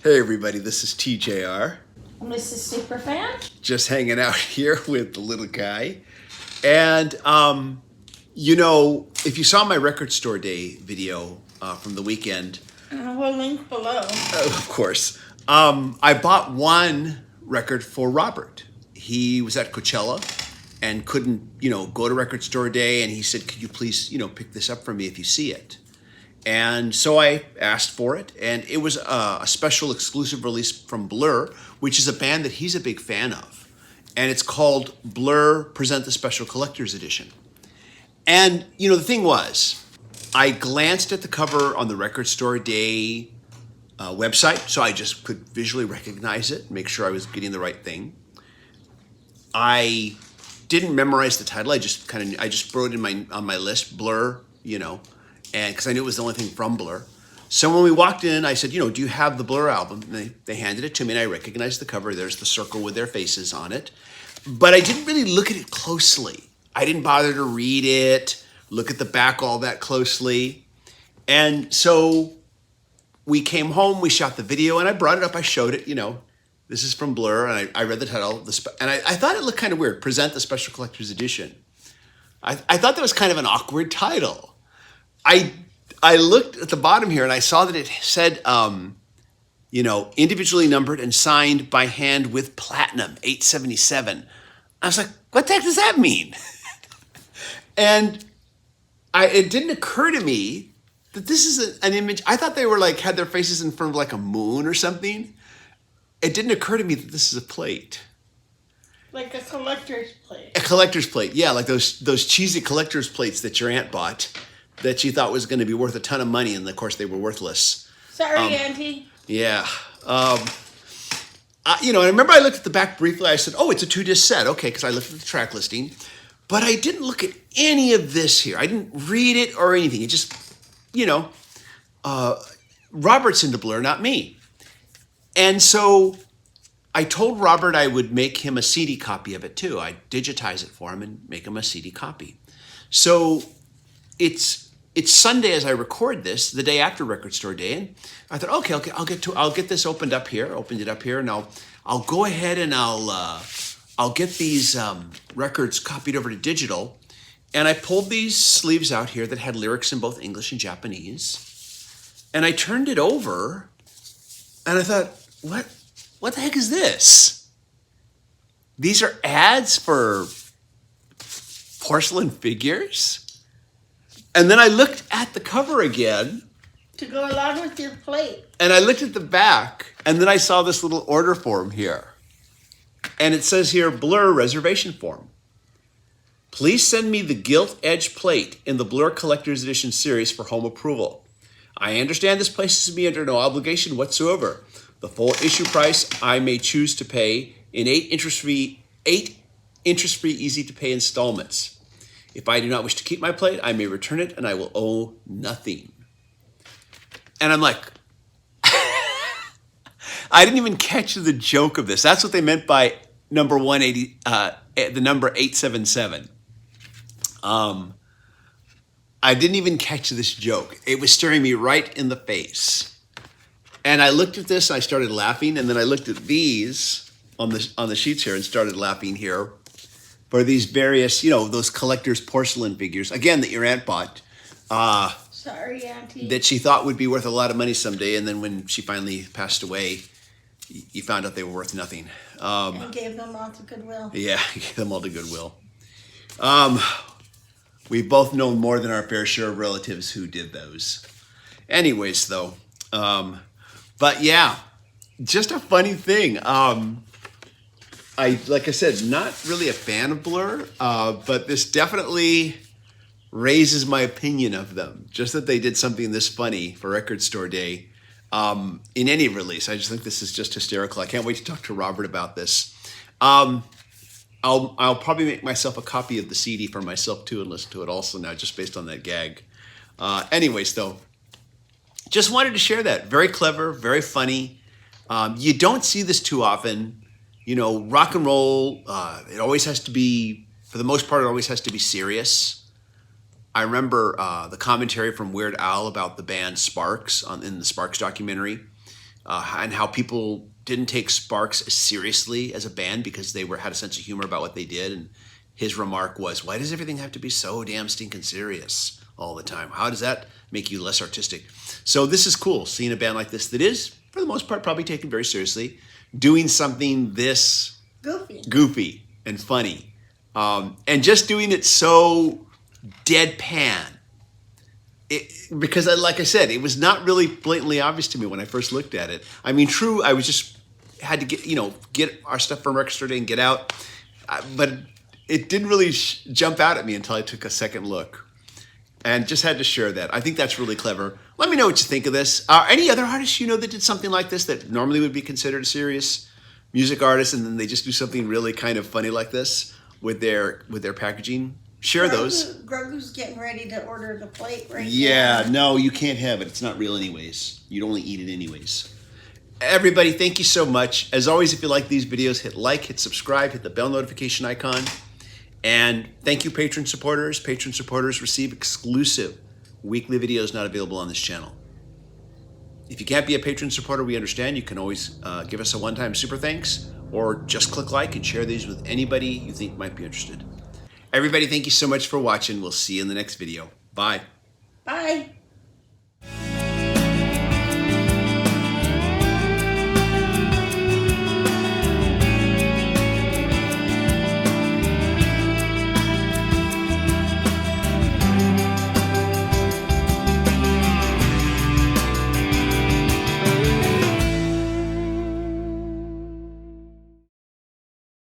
Hey everybody, this is TJR. Mrs. Superfan? Just hanging out here with the little guy. And, if you saw my record store day video from the weekend, We'll link below. of course, I bought one record for Robert. He was at Coachella and couldn't, go to record store day. And he said, could you please, pick this up for me if you see it? And so I asked for it, and it was a special exclusive release from Blur, which is a band that he's a big fan of. And it's called Blur Present the Special Collector's Edition. And, the thing was, I glanced at the cover on the Record Store Day website, so I just could visually recognize it, make sure I was getting the right thing. I didn't memorize the title. I just wrote on my list, Blur, and because I knew it was the only thing from Blur. So when we walked in, I said, do you have the Blur album? And they handed it to me, and I recognized the cover. There's the circle with their faces on it. But I didn't really look at it closely. I didn't bother to read it, look at the back all that closely. And so we came home, we shot the video, and I brought it up, I showed it, this is from Blur, and I read the title, and I thought it looked kind of weird, Present the Special Collector's Edition. I thought that was kind of an awkward title. I looked at the bottom here and I saw that it said, individually numbered and signed by hand with platinum, 877. I was like, what the heck does that mean? And it didn't occur to me that this is an image. I thought they were had their faces in front of a moon or something. It didn't occur to me that this is a plate. Like a collector's plate. A collector's plate, yeah, like those cheesy collector's plates that your aunt bought that she thought was going to be worth a ton of money, and of course they were worthless. Sorry, Auntie. Yeah. I remember I looked at the back briefly. I said, oh, it's a 2-disc set. Okay, because I looked at the track listing. But I didn't look at any of this here. I didn't read it or anything. It just, Robert's into Blur, not me. And so I told Robert I would make him a CD copy of it too. I'd digitize it for him and make him a CD copy. So it's Sunday as I record this, the day after Record Store Day, and I thought, okay, I'll get this opened up here. Opened it up here, and I'll go ahead and I'll get these records copied over to digital. And I pulled these sleeves out here that had lyrics in both English and Japanese, and I turned it over, and I thought, what the heck is this? These are ads for porcelain figures? And then I looked at the cover again. To go along with your plate. And I looked at the back, and then I saw this little order form here. And it says here, Blur reservation form. Please send me the gilt edge plate in the Blur Collector's Edition series for home approval. I understand this places me under no obligation whatsoever. The full issue price I may choose to pay in 8 interest-free easy-to-pay installments. If I do not wish to keep my plate, I may return it and I will owe nothing. And I'm like, I didn't even catch the joke of this. That's what they meant by number 180, the number 877. I didn't even catch this joke. It was staring me right in the face. And I looked at this and I started laughing. And then I looked at these on the sheets here and started laughing here. For these various, those collector's porcelain figures, again, that your aunt bought. Sorry, Auntie. That she thought would be worth a lot of money someday, and then when she finally passed away, you found out they were worth nothing. And gave them all to Goodwill. Yeah, gave them all to Goodwill. We've both known more than our fair share of relatives who did those. Anyways, though. But yeah, just a funny thing. Like I said, not really a fan of Blur, but this definitely raises my opinion of them. Just that they did something this funny for Record Store Day in any release. I just think this is just hysterical. I can't wait to talk to Robert about this. I'll probably make myself a copy of the CD for myself too and listen to it also now, just based on that gag. Anyways, though, just wanted to share that. Very clever, very funny. You don't see this too often. Rock and roll, it always has to be, for the most part, it always has to be serious. I remember the commentary from Weird Al about the band Sparks in the Sparks documentary. and how people didn't take Sparks as seriously as a band because they had a sense of humor about what they did. And his remark was, "Why does everything have to be so damn stinking serious all the time? How does that make you less artistic?" So this is cool, seeing a band like this that is, for the most part, probably taken very seriously, doing something this goofy and funny, and just doing it so deadpan. Because, like I said, it was not really blatantly obvious to me when I first looked at it. I mean, true, I was just had to get our stuff from Record Store Day and get out, but it didn't really jump out at me until I took a second look, and just had to share that. I think that's really clever. Let me know what you think of this. Any other artists you know that did something like this that normally would be considered a serious music artist, and then they just do something really kind of funny like this with their packaging? Share those. Grogu's getting ready to order the plate right now. Yeah, no, you can't have it. It's not real anyways. You'd only eat it anyways. Everybody, thank you so much. As always, if you like these videos, hit like, hit subscribe, hit the bell notification icon. And thank you, patron supporters. Patron supporters receive exclusive weekly videos not available on this channel. If you can't be a patron supporter, we understand. You can always give us a one-time super thanks, or just click like and share these with anybody you think might be interested. Everybody, thank you so much for watching. We'll see you in the next video. Bye. Bye.